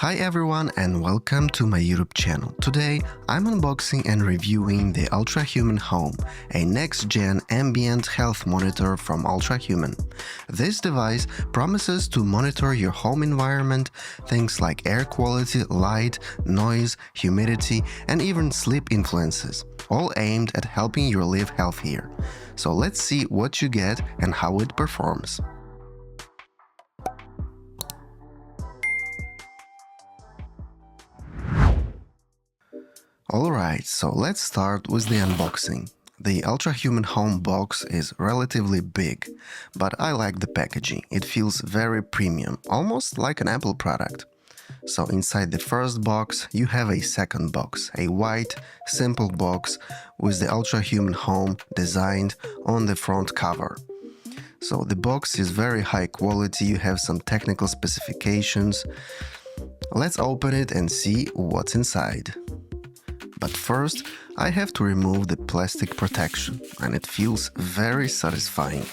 Hi everyone and welcome to my YouTube channel. Today I'm unboxing and reviewing the Ultrahuman Home, a next-gen ambient health monitor from Ultrahuman. This device promises to monitor your home environment, things like air quality, light, noise, humidity, and even sleep influences, all aimed at helping you live healthier. So let's see what you get and how it performs. Alright, so let's start with the unboxing. The Ultrahuman Home box is relatively big, but I like the packaging. It feels very premium, almost like an Apple product. So inside the first box you have a second box, a white, simple box with the Ultrahuman Home designed on the front cover. So the box is very high quality, you have some technical specifications. Let's open it and see what's inside. But first, I have to remove the plastic protection, and it feels very satisfying.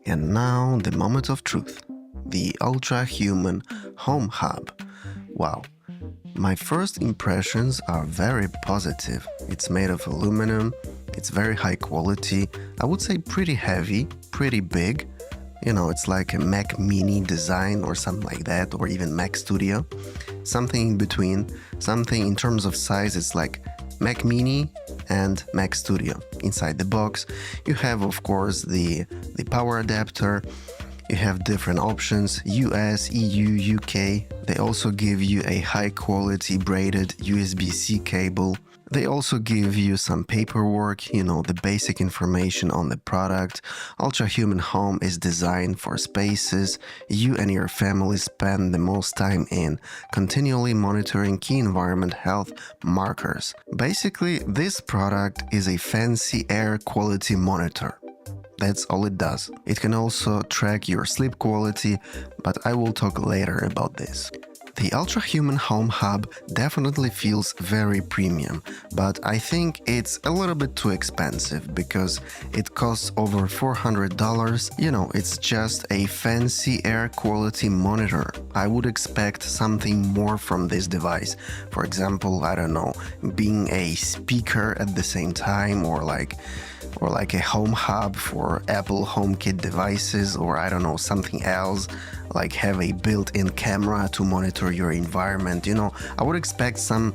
And now the moment of truth, the Ultrahuman Home Hub. Wow, my first impressions are very positive. It's made of aluminum, it's very high quality, I would say pretty heavy, pretty big. You know, it's like a Mac Mini design or something like that, or even Mac Studio. Something in between, something in terms of size, it's like Mac Mini and Mac Studio. Inside the box, you have, of course, the power adapter. You have different options, US, EU, UK. They also give you a high-quality braided USB-C cable. They also give you some paperwork, you know, the basic information on the product. Ultrahuman Home is designed for spaces you and your family spend the most time in, continually monitoring key environment health markers. Basically, this product is a fancy air quality monitor. That's all it does. It can also track your sleep quality, but I will talk later about this. The Ultrahuman Home Hub definitely feels very premium, but I think it's a little bit too expensive because it costs over $400. You know, it's just a fancy air quality monitor. I would expect something more from this device. For example, I don't know, being a speaker at the same time, or like a home hub for Apple HomeKit devices, or I don't know, something else, like have a built-in camera to monitor your environment. You know, I would expect some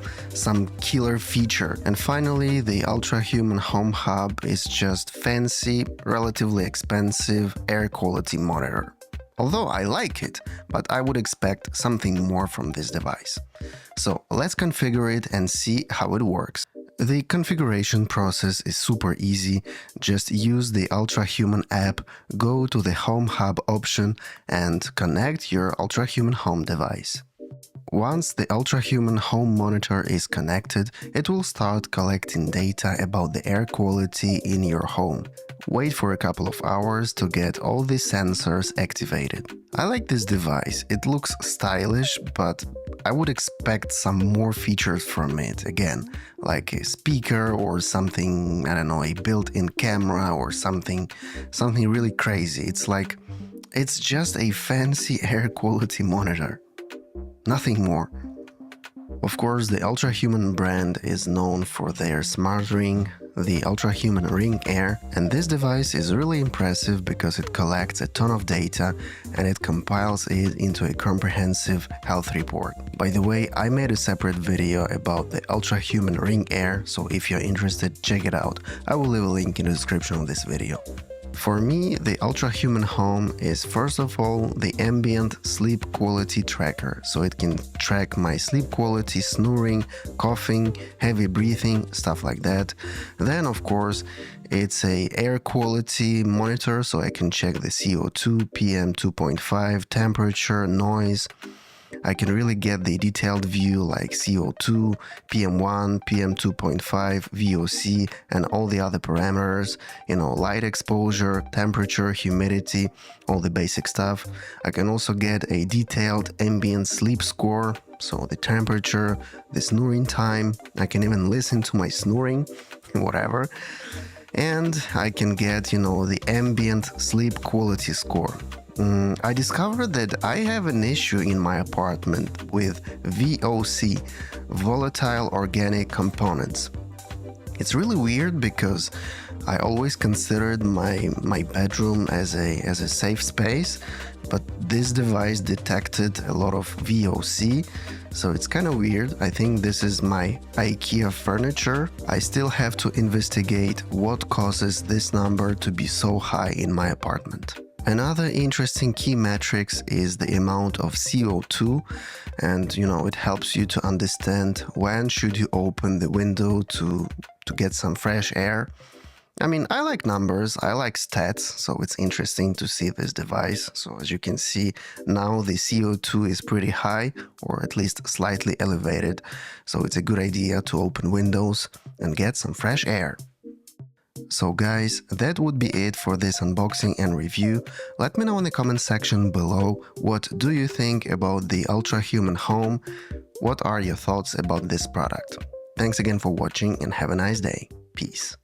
killer feature. And finally, the Ultrahuman Home Hub is just fancy, relatively expensive air quality monitor. Although I like it, but I would expect something more from this device. So let's configure it and see how it works. The configuration process is super easy. Just use the Ultrahuman app, go to the Home Hub option and connect your Ultrahuman Home device. Once the Ultrahuman Home monitor is connected, it will start collecting data about the air quality in your home. Wait for a couple of hours to get all the sensors activated. I like this device, it looks stylish, but I would expect some more features from it, again, like a speaker or something, I don't know, a built-in camera or something really crazy. It's just a fancy air quality monitor. Nothing more. Of course, the Ultrahuman brand is known for their smart ring, the Ultrahuman Ring Air, and this device is really impressive because it collects a ton of data and it compiles it into a comprehensive health report. By the way, I made a separate video about the Ultrahuman Ring Air, so if you're interested, check it out. I will leave a link in the description of this video. For me, the Ultrahuman Home is first of all the ambient sleep quality tracker, so it can track my sleep quality, snoring, coughing, heavy breathing, stuff like that. Then of course it's a air quality monitor, so I can check the CO2, PM2.5, temperature, noise. I can really get the detailed view like CO2, PM1, PM2.5, VOC, and all the other parameters, you know, light exposure, temperature, humidity, all the basic stuff. I can also get a detailed ambient sleep score, so the temperature, the snoring time. I can even listen to my snoring, whatever. and I can get, the ambient sleep quality score. I discovered that I have an issue in my apartment with VOC, volatile organic components. It's really weird because I always considered my bedroom as a safe space, but this device detected a lot of VOC, so it's kind of weird. I think this is my IKEA furniture. I still have to investigate what causes this number to be so high in my apartment. Another interesting key metrics is the amount of CO2, and it helps you to understand when should you open the window to get some fresh air. I mean, I like numbers, I like stats, so it's interesting to see this device. So as you can see, now the CO2 is pretty high, or at least slightly elevated, so it's a good idea to open windows and get some fresh air. So guys, that would be it for this unboxing and review. Let me know in the comment section below, what do you think about the Ultrahuman Home? What are your thoughts about this product? Thanks again for watching and have a nice day. Peace.